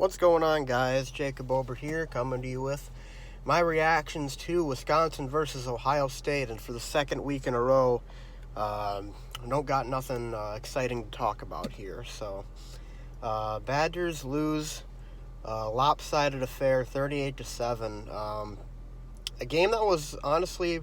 What's going on, guys? Jacob Ober here, coming to you with my reactions to Wisconsin versus Ohio State. And for the second week in a row, I don't got nothing exciting to talk about here. So, Badgers lose lopsided affair, 38-7. A game that was honestly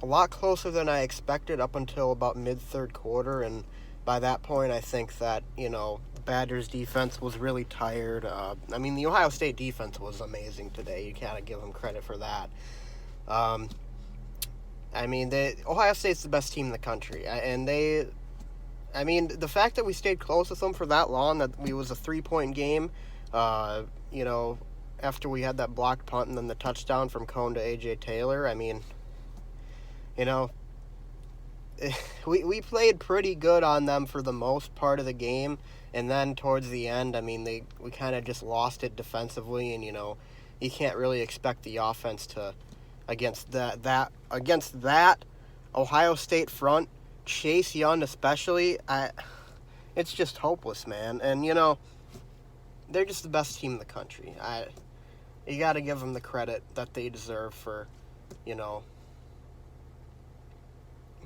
a lot closer than I expected up until about mid-third quarter, and by that point, I think that, the Badgers defense was really tired. The Ohio State defense was amazing today. You gotta give them credit for that. Ohio State's the best team in the country, and the fact that we stayed close with them for that long, that we was a 3-point game, after we had that blocked punt and then the touchdown from Cone to A.J. Taylor, we played pretty good on them for the most part of the game, and then towards the end, we kind of just lost it defensively, and you can't really expect the offense to against that Ohio State front, Chase Young especially. It's just hopeless, man. And they're just the best team in the country. You got to give them the credit that they deserve for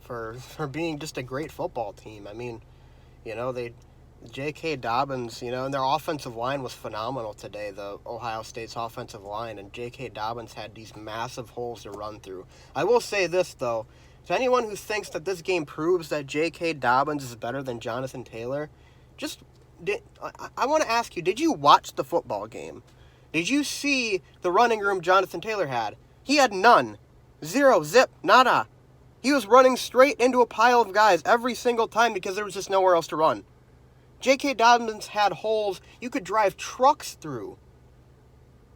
for being just a great football team. J.K. Dobbins, and their offensive line was phenomenal today, the Ohio State's offensive line, and J.K. Dobbins had these massive holes to run through. I will say this, though. To anyone who thinks that this game proves that J.K. Dobbins is better than Jonathan Taylor, I want to ask you, did you watch the football game? Did you see the running room Jonathan Taylor had? He had none. Zero, zip, nada. He was running straight into a pile of guys every single time because there was just nowhere else to run. J.K. Dobbins had holes you could drive trucks through,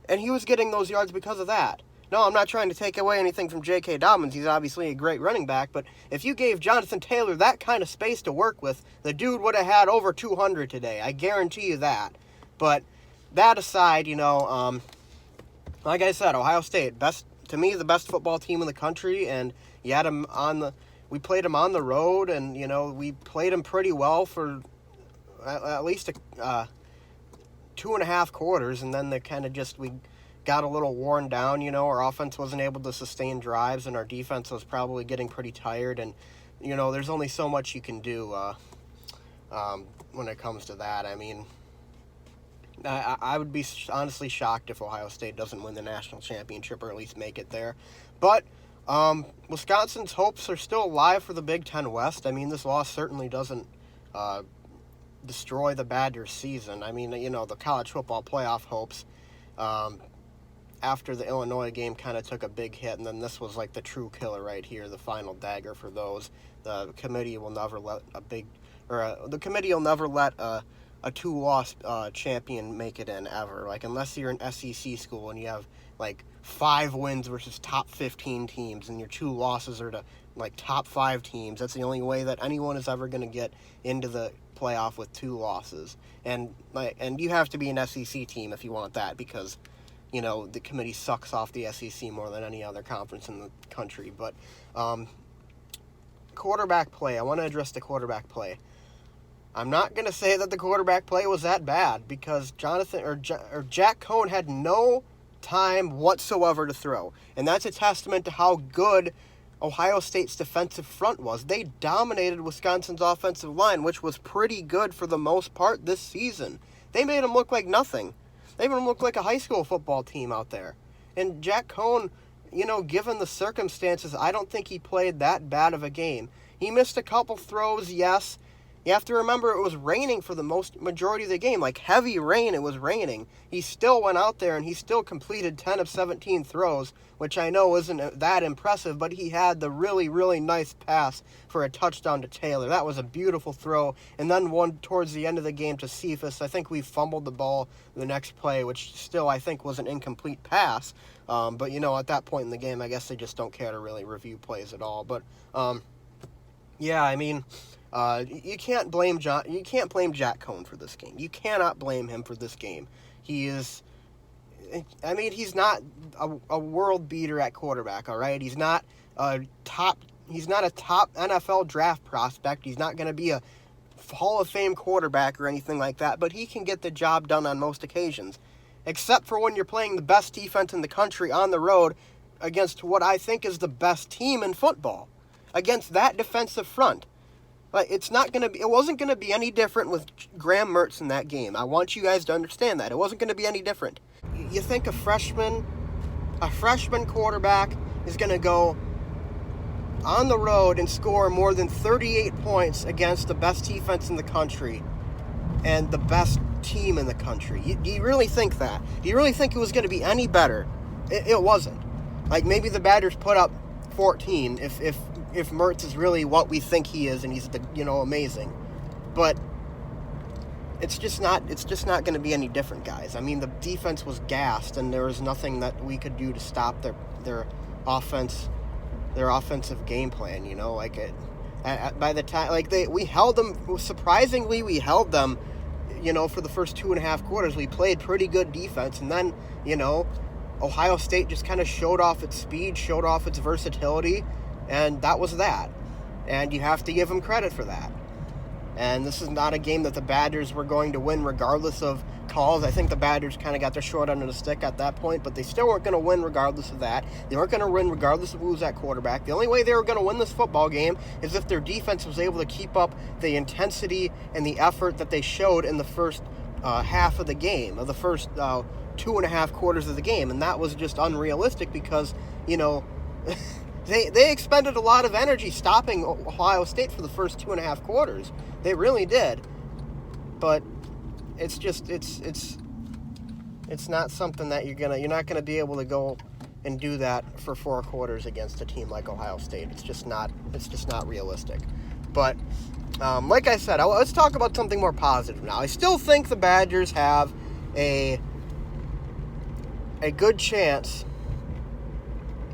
and he was getting those yards because of that. No, I'm not trying to take away anything from J.K. Dobbins. He's obviously a great running back, but if you gave Jonathan Taylor that kind of space to work with, the dude would have had over 200 today. I guarantee you that. But that aside, like I said, Ohio State, to me, the best football team in the country, and you had them we played them on the road, and, we played them pretty well for at least 2.5 quarters, and then we got a little worn down. Our offense wasn't able to sustain drives, and our defense was probably getting pretty tired, and there's only so much you can do when it comes to that. I would be honestly shocked if Ohio State doesn't win the national championship, or at least make it there. But Wisconsin's hopes are still alive for the Big Ten West. This loss certainly doesn't destroy the Badgers' season. The college football playoff hopes after the Illinois game kind of took a big hit, and then this was like the true killer right here, the final dagger for those. The committee will never let a 2-loss champion make it in ever. Unless you're an SEC school and you have 5 wins versus top 15 teams, and your 2 losses are to top 5 teams. That's the only way that anyone is ever going to get into the playoff with 2 losses. And you have to be an SEC team if you want that, because the committee sucks off the SEC more than any other conference in the country. But quarterback play. I want to address the quarterback play. I'm not going to say that the quarterback play was that bad, because Jack Cone had no time whatsoever to throw. And that's a testament to how good Ohio State's defensive front was. They dominated Wisconsin's offensive line, which was pretty good for the most part this season. They made them look like nothing. They made them look like a high school football team out there. And Jack Cone, given the circumstances, I don't think he played that bad of a game. He missed a couple throws, yes. You have to remember it was raining for the majority of the game, heavy rain. It was raining. He still went out there and he still completed 10 of 17 throws, which I know isn't that impressive, but he had the really, really nice pass for a touchdown to Taylor. That was a beautiful throw. And then one towards the end of the game to Cephas. I think we fumbled the ball the next play, which still I think was an incomplete pass. But at that point in the game, I guess they just don't care to really review plays at all. But you can't blame Jack Cone for this game. You cannot blame him for this game. He's not a world beater at quarterback, all right? He's not a top NFL draft prospect. He's not going to be a Hall of Fame quarterback or anything like that, but he can get the job done on most occasions. Except for when you're playing the best defense in the country on the road against what I think is the best team in football. Against that defensive front. Like, it wasn't going to be any different with Graham Mertz in that game. I want you guys to understand that. It wasn't going to be any different. You think a freshman quarterback is going to go on the road and score more than 38 points against the best defense in the country and the best team in the country? Do you really think that? Do you really think it was going to be any better? It wasn't. Like, maybe the Badgers put up 14 if Mertz is really what we think he is and he's amazing. But it's just not going to be any different, guys. I mean, the defense was gassed and there was nothing that we could do to stop their offensive game plan, by the time we held them, surprisingly we held them, for the first 2.5 quarters. We played pretty good defense, and then Ohio State just kind of showed off its speed, showed off its versatility, and that was that. And you have to give them credit for that. And this is not a game that the Badgers were going to win regardless of calls. I think the Badgers kind of got their short end of the stick at that point, but they still weren't going to win regardless of that. They weren't going to win regardless of who was at quarterback. The only way they were going to win this football game is if their defense was able to keep up the intensity and the effort that they showed in the first half of the game, of the first 2.5 quarters of the game. And that was just unrealistic because, They expended a lot of energy stopping Ohio State for the first 2.5 quarters. They really did. But it's not something that you're not gonna be able to go and do that for 4 quarters against a team like Ohio State. It's just not realistic. But like I said, let's talk about something more positive now. I still think the Badgers have a good chance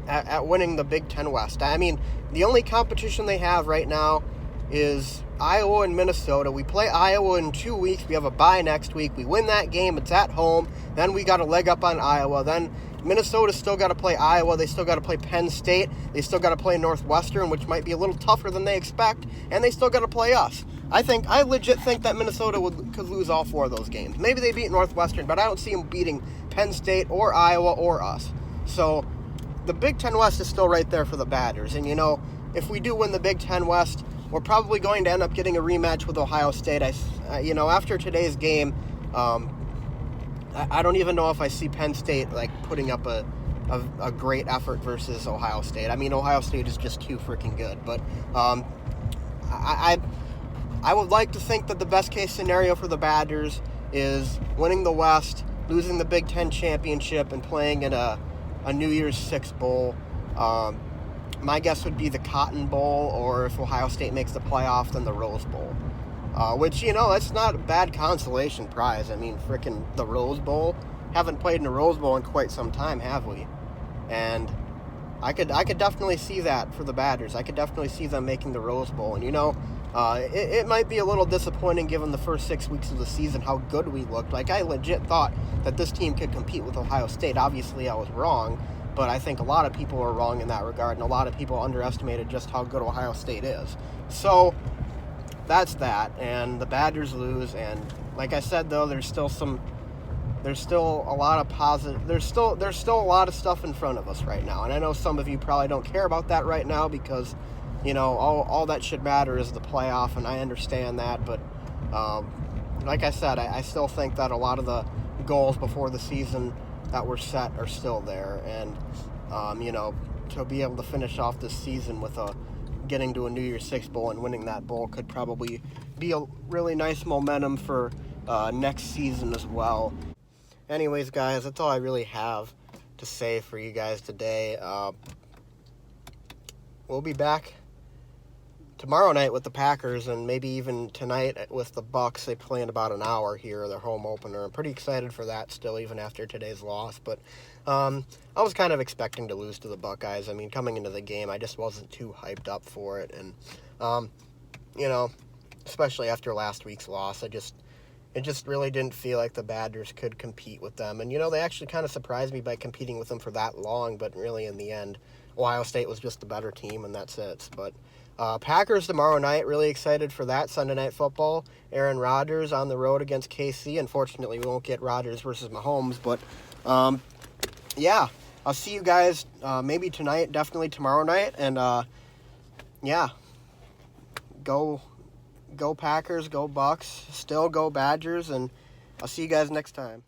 at winning the Big Ten West. I mean, the only competition they have right now is Iowa and Minnesota. We play Iowa in 2 weeks. We have a bye next week. We win that game. It's at home. Then we got a leg up on Iowa. Then Minnesota's still got to play Iowa. They still got to play Penn State. They still got to play Northwestern, which might be a little tougher than they expect. And they still got to play us. I legit think that Minnesota could lose all 4 of those games. Maybe they beat Northwestern, but I don't see them beating Penn State or Iowa or us. So the Big Ten West is still right there for the Badgers. And, if we do win the Big Ten West, we're probably going to end up getting a rematch with Ohio State. After today's game, I don't even know if I see Penn State, putting up a great effort versus Ohio State. I mean, Ohio State is just too freaking good. But I would like to think that the best-case scenario for the Badgers is winning the West, losing the Big Ten championship, and playing in a New Year's Six bowl. My guess would be the Cotton Bowl, or if Ohio State makes the playoff, then the Rose Bowl. Which, that's not a bad consolation prize. I mean, frickin' the Rose Bowl. Haven't played in a Rose Bowl in quite some time, have we? And I could definitely see that for the Badgers. I could definitely see them making the Rose Bowl. And, it might be a little disappointing given the first 6 weeks of the season how good we looked. I legit thought that this team could compete with Ohio State. Obviously, I was wrong, but I think a lot of people were wrong in that regard, and a lot of people underestimated just how good Ohio State is. So that's that, and the Badgers lose. And like I said, though, there's still a lot of positive. There's still a lot of stuff in front of us right now, and I know some of you probably don't care about that right now because all that should matter is the playoff, and I understand that. But like I said, I still think that a lot of the goals before the season that were set are still there. And, to be able to finish off this season with getting to a New Year's Six bowl and winning that bowl could probably be a really nice momentum for next season as well. Anyways, guys, that's all I really have to say for you guys today. We'll be back tomorrow night with the Packers, and maybe even tonight with the Bucks. They play in about an hour here, their home opener. I'm pretty excited for that still, even after today's loss. But I was kind of expecting to lose to the Buckeyes. I mean, coming into the game, I just wasn't too hyped up for it. And, especially after last week's loss, it just really didn't feel like the Badgers could compete with them. And, they actually kind of surprised me by competing with them for that long. But really, in the end, Ohio State was just the better team, and that's it. But Packers tomorrow night, really excited for that. Sunday Night Football. Aaron Rodgers on the road against KC. Unfortunately, we won't get Rodgers versus Mahomes, but yeah, I'll see you guys maybe tonight, definitely tomorrow night, and yeah, go Packers, go Bucks, still go Badgers, and I'll see you guys next time.